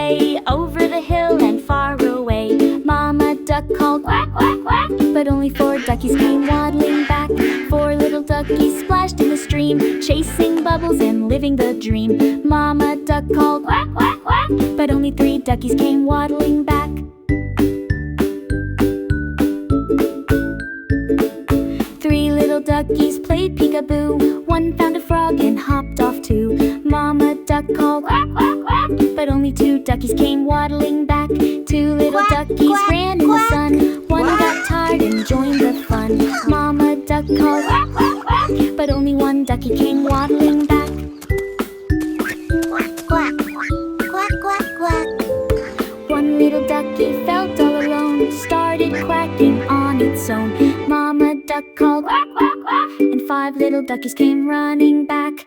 play over the hill and far away. Mama duck called quack, quack, quack, but only 4 duckies came waddling back. 4 little duckies splashed in the stream, chasing bubbles and living the dream. Mama duck called quack, quack, quack, but only 3 duckies came waddling back. 3 little duckies played peekaboo. 1 found a frog and hopped off too. Mama duck called quack, quack, quack, but only 2 duckies came waddling back. 2 little Quack, duckies quack, ran in the quack. sun. 1 got tired and joined the fun. Mama duck called quack, quack, quack, but only 1 ducky came waddling back. Quack, quack, quack, quack. 1 little ducky felt all alone, started quacking on its own. Mama duck called quack, quack, quack, and 5 little duckies came running back.